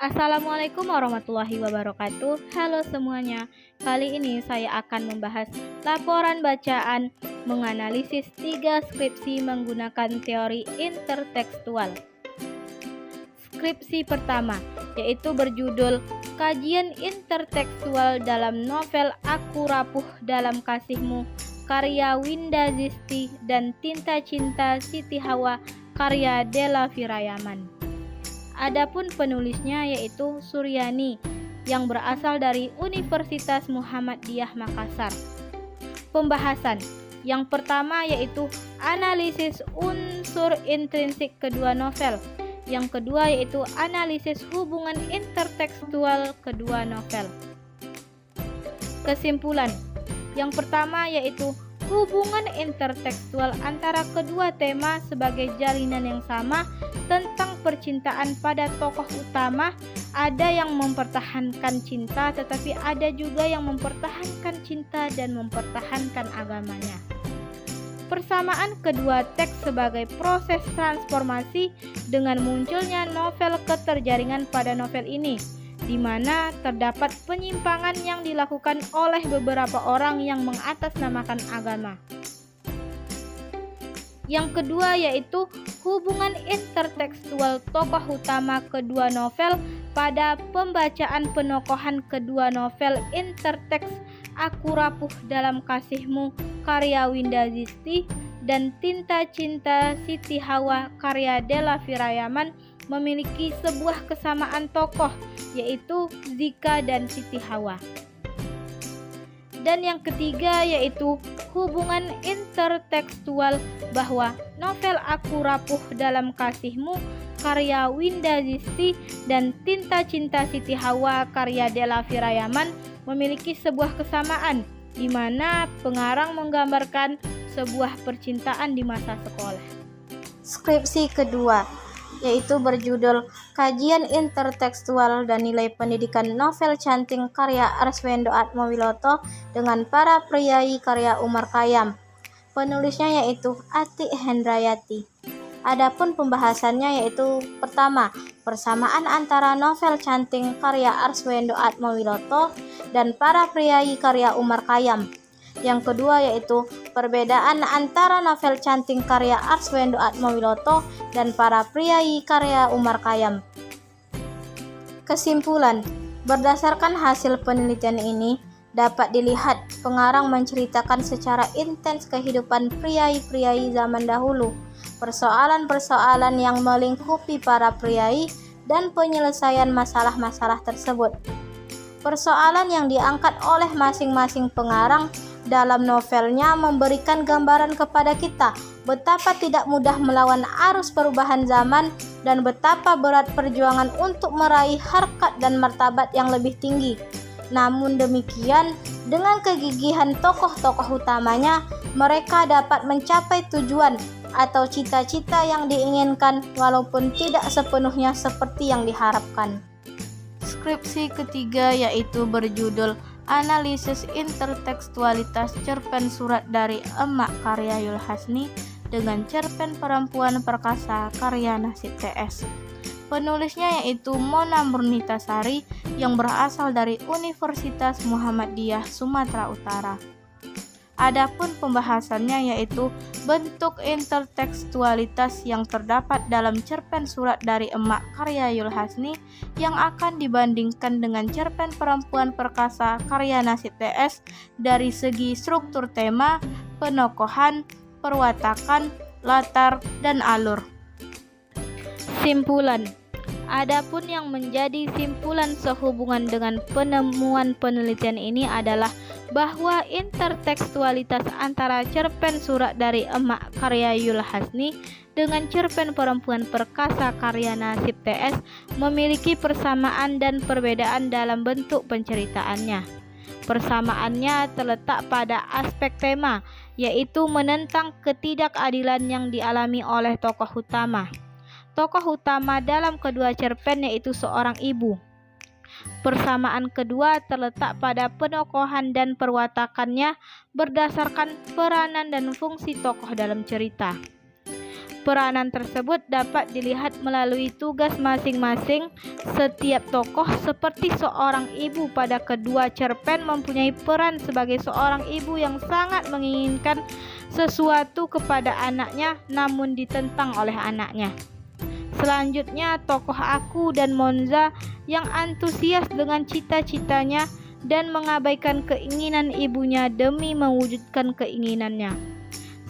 Assalamualaikum warahmatullahi wabarakatuh. Halo semuanya. Kali ini saya akan membahas laporan bacaan menganalisis 3 skripsi menggunakan teori intertekstual. Skripsi pertama yaitu berjudul Kajian Intertekstual dalam Novel Aku Rapuh Dalam Kasihmu karya Winda Zisti dan Tinta Cinta Siti Hawa karya Della Firayaman. Adapun penulisnya yaitu Suryani yang berasal dari Universitas Muhammadiyah Makassar. Pembahasan yang pertama yaitu analisis unsur intrinsik kedua novel. Yang kedua yaitu analisis hubungan intertekstual kedua novel. Kesimpulan yang pertama yaitu hubungan intertekstual antara kedua tema sebagai jalinan yang sama tentang percintaan pada tokoh utama. Ada yang mempertahankan cinta, tetapi ada juga yang mempertahankan cinta dan mempertahankan agamanya. Persamaan kedua teks sebagai proses transformasi dengan munculnya novel keterjaringan pada novel ini, di mana terdapat penyimpangan yang dilakukan oleh beberapa orang yang mengatasnamakan agama. Yang kedua yaitu hubungan intertekstual tokoh utama kedua novel pada pembacaan penokohan kedua novel interteks Aku Rapuh Dalam Kasihmu karya Winda Zisti dan Tinta Cinta Siti Hawa karya Della Firayaman memiliki sebuah kesamaan tokoh, yaitu Zika dan Siti Hawa. Dan yang ketiga yaitu hubungan intertekstual bahwa novel Aku Rapuh Dalam Kasihmu karya Winda Zisti dan Tinta Cinta Siti Hawa karya Della Firayaman memiliki sebuah kesamaan, di mana pengarang menggambarkan sebuah percintaan di masa sekolah. Skripsi kedua yaitu berjudul Kajian Intertekstual dan Nilai Pendidikan Novel Canting karya Arswendo Atmowiloto dengan Para Priyayi karya Umar Khayyam. Penulisnya yaitu Ati Hendrayati. Adapun pembahasannya yaitu pertama, persamaan antara novel Canting karya Arswendo Atmowiloto dan Para Priyayi karya Umar Khayyam. Yang kedua yaitu perbedaan antara novel Canting karya Arswendo Atmowiloto dan Para Priyayi karya Umar Khayyam. Kesimpulan, berdasarkan hasil penelitian ini dapat dilihat pengarang menceritakan secara intens kehidupan priyayi-priyayi zaman dahulu, persoalan-persoalan yang melingkupi para priyayi dan penyelesaian masalah-masalah tersebut. Persoalan yang diangkat oleh masing-masing pengarang dalam novelnya memberikan gambaran kepada kita betapa tidak mudah melawan arus perubahan zaman dan betapa berat perjuangan untuk meraih harkat dan martabat yang lebih tinggi. Namun demikian, dengan kegigihan tokoh-tokoh utamanya, mereka dapat mencapai tujuan atau cita-cita yang diinginkan walaupun tidak sepenuhnya seperti yang diharapkan. Skripsi ketiga yaitu berjudul Analisis Intertekstualitas Cerpen Surat dari Emak karya Yul Hasni dengan Cerpen Perempuan Perkasa karya Nasib TS. Penulisnya yaitu Mona Murnitasari yang berasal dari Universitas Muhammadiyah Sumatera Utara. Adapun pembahasannya yaitu bentuk intertekstualitas yang terdapat dalam cerpen Surat dari Emak karya Yul Hasni yang akan dibandingkan dengan cerpen Perempuan Perkasa karya Nasib TS dari segi struktur tema, penokohan, perwatakan, latar, dan alur. Simpulan. Adapun yang menjadi simpulan sehubungan dengan penemuan penelitian ini adalah bahwa intertekstualitas antara cerpen Surat dari Emak karya Yul Hasni dengan cerpen Perempuan Perkasa karya Nasib TS memiliki persamaan dan perbedaan dalam bentuk penceritaannya. Persamaannya terletak pada aspek tema, yaitu menentang ketidakadilan yang dialami oleh tokoh utama. Tokoh utama dalam kedua cerpen yaitu seorang ibu. Persamaan kedua terletak pada penokohan dan perwatakannya berdasarkan peranan dan fungsi tokoh dalam cerita. Peranan tersebut dapat dilihat melalui tugas masing-masing setiap tokoh, seperti seorang ibu pada kedua cerpen mempunyai peran sebagai seorang ibu yang sangat menginginkan sesuatu kepada anaknya namun ditentang oleh anaknya. Selanjutnya, tokoh Aku dan Monza yang antusias dengan cita-citanya dan mengabaikan keinginan ibunya demi mewujudkan keinginannya.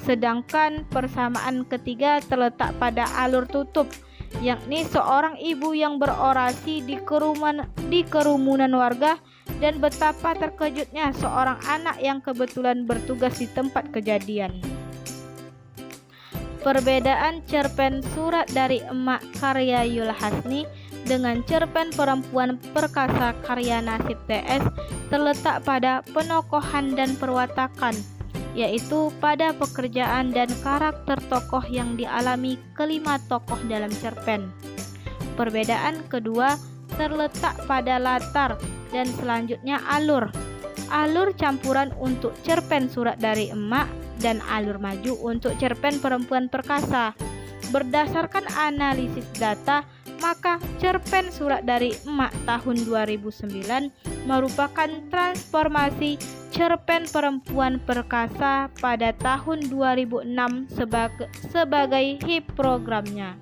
Sedangkan persamaan ketiga terletak pada alur tutup, yakni seorang ibu yang berorasi di kerumunan warga dan betapa terkejutnya seorang anak yang kebetulan bertugas di tempat kejadian. Perbedaan cerpen Surat dari Emak karya Yul Hasni dengan cerpen Perempuan Perkasa karya Nasib TS terletak pada penokohan dan perwatakan, yaitu pada pekerjaan dan karakter tokoh yang dialami kelima tokoh dalam cerpen. Perbedaan kedua terletak pada latar dan selanjutnya alur. Alur campuran untuk cerpen Surat dari Emak dan alur maju untuk cerpen Perempuan Perkasa. Berdasarkan analisis data, maka cerpen Surat dari Emak tahun 2009 merupakan transformasi cerpen Perempuan Perkasa pada tahun 2006 sebagai hit programnya.